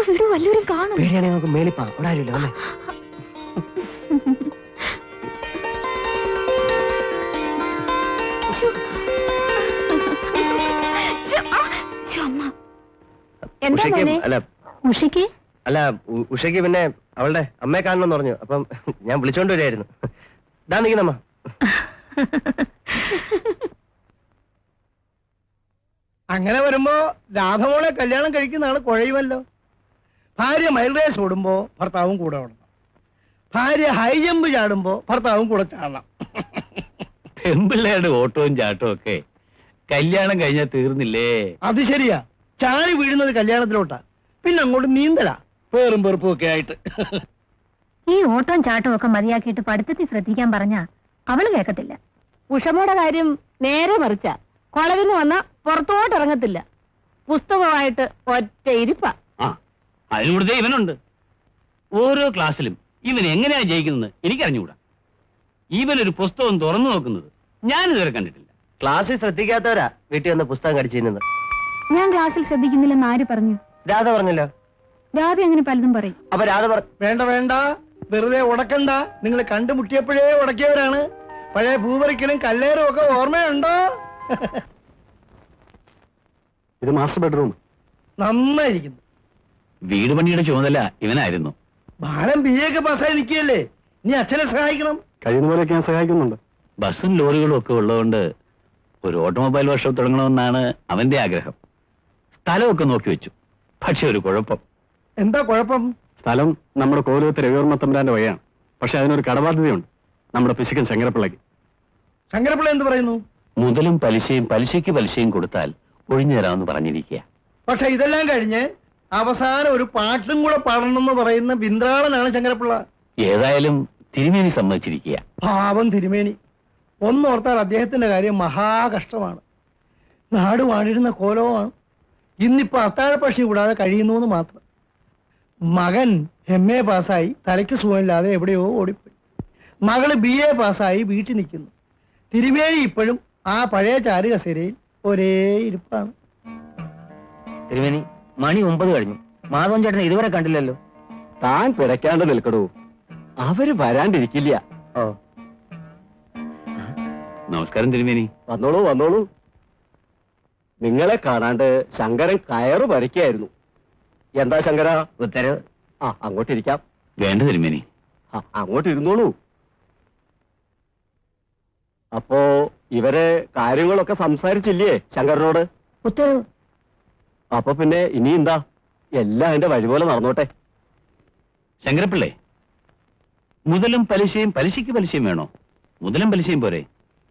വീട് വല്ലവരും കാണും. പേടിയാണെങ്കിൽ നമുക്ക് മേളിപ്പാ, അവിടെ ആരുമില്ല. അല്ലേ ഉഷയ്ക്ക് അല്ല, ഉഷയ്ക്ക് പിന്നെ അവളുടെ അമ്മയെ കാണണമെന്ന് പറഞ്ഞു. അപ്പം ഞാൻ വിളിച്ചോണ്ട് വരികയായിരുന്നു. ഇതാ നിൽക്കുന്നമ്മ. അങ്ങനെ വരുമ്പോ രാധമോളെ കല്യാണം കഴിക്കുന്നതാണ് കുഴയുമല്ലോ. ഭാര്യ മൈൽ റേസ് ഓടുമ്പോ ഭർത്താവും കൂടെ ഓടണം. ഭാര്യ ഹൈ ജമ്പ് ചാടുമ്പോ ഭർത്താവും കൂടെ ചാടണം. പെമ്പിള്ളയുടെ ഓട്ടവും ചാട്ടവും ഒക്കെ കല്യാണം കഴിഞ്ഞാൽ തീർന്നില്ലേ? അത് ശരിയാ. ചാടി വീഴുന്നത് കല്യാണത്തിലോട്ടാ, പിന്നെ അങ്ങോട്ട് നീന്തലാ, പേറും പെറുപ്പും ഒക്കെ ആയിട്ട്. ഈ ഓട്ടവും ചാട്ടവും ഒക്കെ മതിയാക്കിയിട്ട് പഠിത്തത്തിൽ ശ്രദ്ധിക്കാൻ പറഞ്ഞാ അവള് കേൾക്കത്തില്ല. ഉഷമോടെ കാര്യം നേരെ മറിച്ച. കൊളവിന്ന് വന്ന പുറത്തോട്ട് ഇറങ്ങത്തില്ല. പുസ്തകമായിട്ട് ഒറ്റ ഇരിപ്പ. അതിലൂടെ ഇവനുണ്ട്. ഓരോ ക്ലാസ്സിലും ഇവൻ എങ്ങനെയാ ജയിക്കുന്നത് എനിക്കറിഞ്ഞുകൂടാ. ഇവനൊരു പുസ്തകം തുറന്നു നോക്കുന്നത് ഞാനിതുവരെ കണ്ടിട്ടില്ല. ക്ലാസ്സിൽ ശ്രദ്ധിക്കാത്തവരാ വീട്ടിൽ വന്ന് പുസ്തകം കടിച്ചിരുന്നത്. ഞാൻ ക്ലാസ്സിൽ ശ്രദ്ധിക്കുന്നില്ലെന്ന് ആര് പറഞ്ഞു? രാധ പറഞ്ഞല്ലോ. രാധ അങ്ങനെ പലതും പറയും. അപ്പൊ രാധ വേണ്ട വേണ്ട, വെറുതെ ഉടക്കണ്ട. നിങ്ങൾ കണ്ടുമുട്ടിയപ്പോഴേ ഉടക്കിയവരാണ്. പഴയ ഭൂപറിക്കലും കല്ലേറും ഒക്കെ ഓർമ്മയുണ്ടോ? ഇത് മാസ്റ്റർ ബെഡ്റൂം. നന്നായിരിക്കുന്നു. വീട് പണിയുടെ ചുമതല ഇവനായിരുന്നു. ബാലൻ BA ഒക്കെ പാസ്സായി നിൽക്കുകയല്ലേ, നീ അച്ഛനെ സഹായിക്കണം. കഴിയുന്ന പോലെയൊക്കെ ഞാൻ സഹായിക്കുന്നുണ്ട്. ബസ്സും ലോറികളും ഒക്കെ ഉള്ളതുകൊണ്ട് ഒരു ഓട്ടോമൊബൈൽ വർഷം തുടങ്ങണമെന്നാണ് അവന്റെ ആഗ്രഹം. സ്ഥലമൊക്കെ നോക്കി വെച്ചു. പക്ഷെ ഒരു കുഴപ്പം. എന്താ കുഴപ്പം? സ്ഥലം നമ്മുടെ കോലത്തെ രവിവർമ്മ തമ്പുരാന്റെ വകയാണ്. പക്ഷെ അതിനൊരു കടബാധ്യതയുണ്ട് നമ്മുടെ പിശുക്കൻ ശങ്കരപ്പിള്ളയ്ക്ക്. ശങ്കരപ്പിള്ള എന്ത് പറയുന്നു? മുതലും പലിശയും പലിശയ്ക്ക് പലിശയും കൊടുത്താൽ ഒഴിഞ്ഞു തരാമെന്ന് പറഞ്ഞിരിക്കുക. പക്ഷെ ഇതെല്ലാം കഴിഞ്ഞ് അവസാനം ഒരു പാട്ടും കൂടെ പാടണമെന്ന് പറയുന്ന ബിന്ദ്രാളനാണ് ശങ്കരപ്പിള്ള. ഏതായാലും തിരുമേനി സമ്മതിച്ചിരിക്കുക. പാവം തിരുമേനി. ഒന്നോർത്താൽ അദ്ദേഹത്തിന്റെ കാര്യം മഹാകഷ്ടമാണ്. നാട് വാണിരുന്ന കോലവുമാണ്. ഇന്നിപ്പോ അത്താഴപ്പക്ഷി കൂടാതെ കഴിയുന്നു മാത്രം. മകൻ MA പാസ്സായി തലയ്ക്ക് സുഖമില്ലാതെ എവിടെയോ ഓടിപ്പോയി. മകള് BA പാസ്സായി വീട്ടിൽ നിൽക്കുന്നു. തിരുമേനി ഇപ്പോഴും ആ പഴയ ചാരുകസേരയിൽ ഒരേ ഇരിപ്പാണ്. തിരുമേനി, മണി 9 കഴിഞ്ഞു. മാധവൻ ചേട്ടനെ ഇതുവരെ കണ്ടില്ലല്ലോ. താൻ പിടയ്ക്കാണ്ട് നിൽക്കടൂ, അവര് വരാണ്ടിരിക്കില്ല. ഓ, നമസ്കാരം തിരുമേനി. വന്നോളൂ വന്നോളൂ. നിങ്ങളെ കാണാണ്ട് ശങ്കരൻ കയറ് പറിക്കായിരുന്നു. എന്താ ശങ്കര? ഉത്തരവ്. അങ്ങോട്ടിരിക്കാം. വേണ്ട തിരുമേനി. അങ്ങോട്ട് ഇരുന്നോളൂ. അപ്പോ ഇവരെ കാര്യങ്ങളൊക്കെ സംസാരിച്ചില്ലേ ശങ്കരനോട്? ഉത്തരവ്. അപ്പൊ പിന്നെ ഇനി എന്താ, എല്ലാം എന്റെ വഴി പോലെ നടന്നോട്ടെ. ശങ്കരപ്പിള്ളേ, മുതലും പലിശയും പലിശയ്ക്ക് പലിശയും വേണോ? മുതലും പലിശയും പോരെ?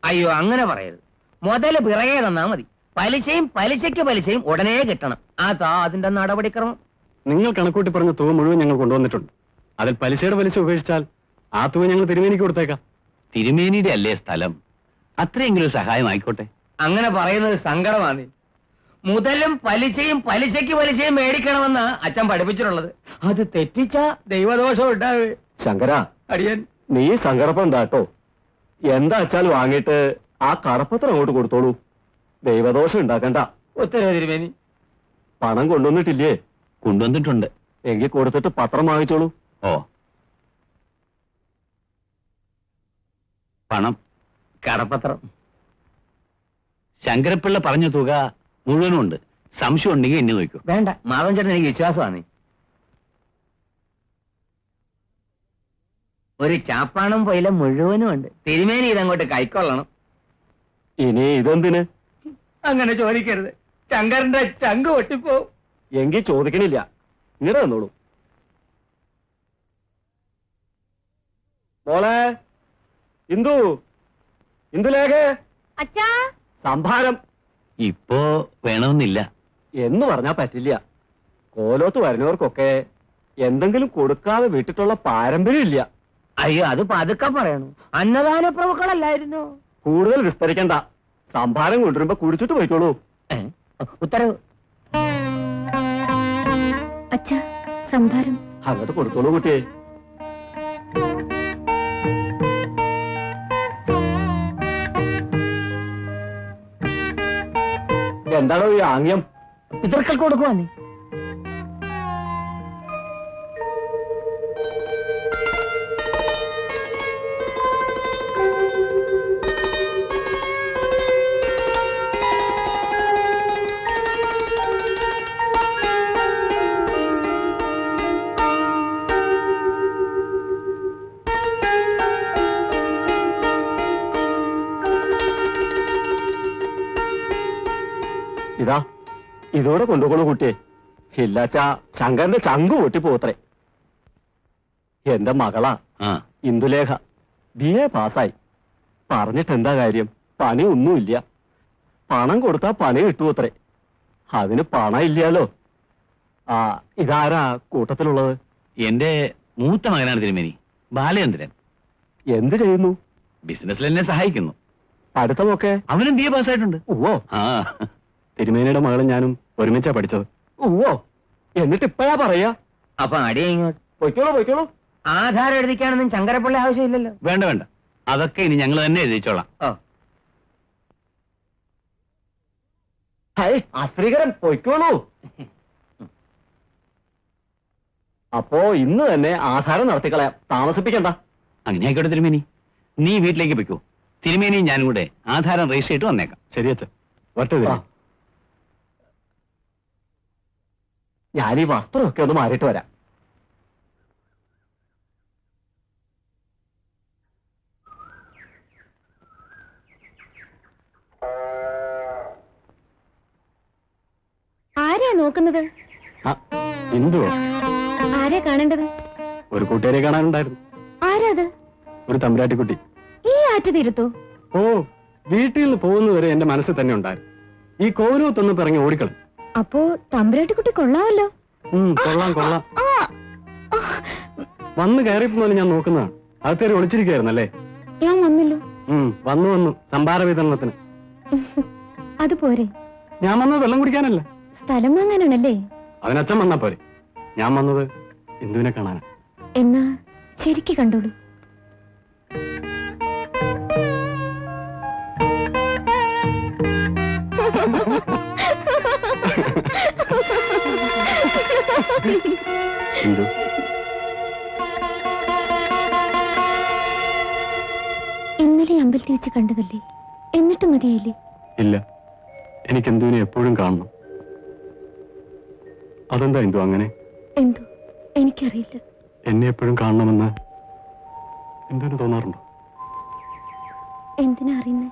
അയ്യോ, അങ്ങനെ പറയരുത്. മുതല് പിറകെ തന്നാ മതി. പലിശയും പലിശയ്ക്ക് പലിശയും ഉടനെ കിട്ടണം. അതാ അതിന്റെ നടപടിക്രമം. നിങ്ങൾ കണക്കൂട്ടി പറഞ്ഞ തുക മുഴുവൻ ഞങ്ങൾ കൊണ്ടുവന്നിട്ടുണ്ട്. അതിൽ പലിശയുടെ പലിശ ഉപേക്ഷിച്ചാൽ ആ തുക ഞങ്ങൾ തിരുമേനിക്ക് കൊടുത്തേക്കാം. തിരുമേനിയുടെ അല്ലേ സ്ഥലം, അത്രയെങ്കിലും സഹായം ആയിക്കോട്ടെ. അങ്ങനെ പറയുന്നത് സങ്കടമാണ്. മുതലും പലിശയും പലിശയ്ക്ക് പലിശയും മേടിക്കണമെന്ന് അച്ഛൻ പഠിപ്പിച്ചിട്ടുള്ളത്. അത് തെറ്റിച്ച ദൈവദോഷം ഉണ്ടാവേ. ശങ്കര, അടിയൻ നീ സങ്കടപ്പെടാട്ടോ. എന്താ അച്ചാൽ വാങ്ങിയിട്ട് ആ കടപ്പത്രം അങ്ങോട്ട് കൊടുത്തോളൂ. ദൈവദോഷം ഉണ്ടാക്കണ്ട. ഉത്തരവ് തിരുമേനി. പണം കൊണ്ടുവന്നിട്ടില്ലേ? കൊണ്ടുവന്നിട്ടുണ്ട്. എങ്കിൽ കൊടുത്തിട്ട് പത്രം വാങ്ങിച്ചോളൂ. ഓ, പണം കടപ്പത്രം. ശങ്കരപ്പിള്ള പറഞ്ഞ തുക മുഴുവനും ഉണ്ട്. സംശയം ഉണ്ടെങ്കിൽ എന്നെ നോക്കൂ. വേണ്ട, മാധവൻ ചേട്ടൻ എനിക്ക് വിശ്വാസമാണ്. ഒരു ചാപ്പാണം പോയില്ല മുഴുവനും ഉണ്ട്. തിരുമേനി ഇതങ്ങോട്ട് കൈക്കൊള്ളണം. ഇനി ഇതെന്തിന്? അങ്ങനെ ചോദിക്കരുത്, ശങ്കരന്റെ ചങ്ക് പൊട്ടിപ്പോ. എങ്കിൽ ചോദിക്കണില്ല, ഇങ്ങനെ തന്നോളൂ. മോളെ ഇന്ദു, ഇന്ദുലേഖ, അച്ഛാ, സംഭാരം ഇപ്പോ വേണമെന്നില്ല എന്ന് പറഞ്ഞാ പറ്റില്ല. കോലോത്ത് വരുന്നവർക്കൊക്കെ എന്തെങ്കിലും കൊടുക്കാതെ വിട്ടിട്ടുള്ള പാരമ്പര്യം ഇല്ല. അയ്യോ, അത് പതുക്കെ പറയണു. അന്നദാന പ്രഭുക്കളല്ലായിരുന്നു. കൂടുതൽ വിസ്തരിക്കണ്ട. സംഭാരം കൊണ്ടുവരുമ്പോ കുടിച്ചിട്ട് പോയിക്കോളൂ. ഉത്തരവ്. അച്ഛാ, സംഭാരം. അങ്ങോട്ട് കൊടുത്തോളൂ കുട്ടിയെ. എന്താണോ ഈ ആംഗ്യം? പിതൃക്കൾക്ക് കൊടുക്കുവാ നീ. ഇതാ ഇതോടെ കൊണ്ടുപോകണു കുട്ടിയെ. ഇല്ലാച്ചാ ശങ്കരന്റെ ചങ്കു പൊട്ടിപ്പോത്രേ. എന്റെ മകളാ ആ ഇന്ദുലേഖ, BA പാസ്സായി. പറഞ്ഞിട്ട് എന്താ കാര്യം? പണി ഒന്നുമില്ല. പണം കൊടുത്താ പണി കിട്ടുമത്രേ. അതിന് പണം ഇല്ലാലോ. ആ ഇതാരാ കൂട്ടത്തിലുള്ളത്? എന്റെ മൂത്ത മകനാണ് തിരുമേനി, ബാലചന്ദ്രൻ. എന്ത് ചെയ്യുന്നു? ബിസിനസ്സിൽ എന്നെ സഹായിക്കുന്നു. പഠിത്തമൊക്കെ? അവനും BA പാസ്സായിട്ടുണ്ട്. ഉവ്വോ. ആ തിരുമേനിയുടെ മകളും ഞാനും ഒരുമിച്ചാ പഠിച്ചത്. ഉവ്വോ. എന്നിട്ട് ഇപ്പഴാ പറയാ? അപ്പൊ അടിയ ഇങ്ങോട്ട് പൊയ്ക്കോളൂ പൊയ്ക്കോളൂ. ആധാരം എഴുതിക്കാനൊന്നും ശങ്കരപ്പള്ളി ആവശ്യമില്ലല്ലോ. വേണ്ട വേണ്ട, അതൊക്കെ ഇനി ഞങ്ങൾ തന്നെ എഴുതിച്ചോളാം. ഓ, ഹൈ അശ്രീകരൻ പൊയ്ക്കോളൂ. അപ്പോ ഇന്ന് തന്നെ ആധാരം നടത്തിക്കളയാം, താമസിപ്പിക്കണ്ട. അങ്ങനെ ആയിക്കോട്ടെ തിരുമേനി, നീ വീട്ടിലേക്ക് പൊയ്ക്കോ. തിരുമേനിയും ഞാനും കൂടെ ആധാരം രജിസ്റ്റർ ചെയ്തിട്ട് വന്നേക്കാം. ശരി അച്ഛൻ, വരട്ടെ. ഞാൻ ഈ വസ്ത്രമൊക്കെ ഒന്ന് മാറിയിട്ട് വരാം. ആരെയാ നോക്കുന്നത്? എന്തുവോ? ആരെയാ കാണേണ്ടത്? ഒരു കൂട്ടുകാരെ കാണാനുണ്ടായിരുന്നു. ആരാ അത്? ഒരു തമ്പുരാട്ടിക്കുട്ടി. ഈ ആറ്റ് തീരത്തോ? ഓ, വീട്ടിൽ നിന്ന് പോകുന്നവരെ എന്റെ മനസ്സിൽ തന്നെ ഉണ്ടായിരുന്നു. ഈ കോനൂത്തൊന്ന് പിറങ്ങി ഓടിക്കളും. അപ്പോ തമ്പുരാട്ടിക്കുട്ടി കൊള്ളാമല്ലോ. കൊള്ളാം കൊള്ളാം. വന്ന് കയറിപ്പോലും ഞാൻ നോക്കുന്നതാണ്. അകത്തേറി ഒളിച്ചിരിക്കുകയായിരുന്നല്ലേ? ഞാൻ വന്നല്ലോ. വന്നു സംഭാര വിതരണത്തിന്. അത് പോരെ? ഞാൻ വന്നത് വെള്ളം കുടിക്കാനല്ല, സ്ഥലം വാങ്ങാനാണല്ലേ? അതിനച്ഛൻ വന്നാ പോരെ. ഞാൻ വന്നത് ഇന്ദുവിനെ കാണാനാ. എന്നാ ശരിക്ക് കണ്ടോളൂ. ഇന്ദു, ഇന്നലെ അമ്പലത്തിൽ വെച്ച് കണ്ടതല്ലേ, എന്നിട്ട് മതിയായില്ലേ? ഇല്ല, എനിക്ക് ഇന്ദുവിനെ എപ്പോഴും കാണണം. അതെന്താ ഇന്ദു അങ്ങനെ? എന്തോ എനിക്കറിയില്ല. എന്നെ എപ്പോഴും കാണണമെന്ന് ഇന്ദുവിന് തോന്നാറുണ്ടോ? എന്തിനാ അറിയുന്നേ?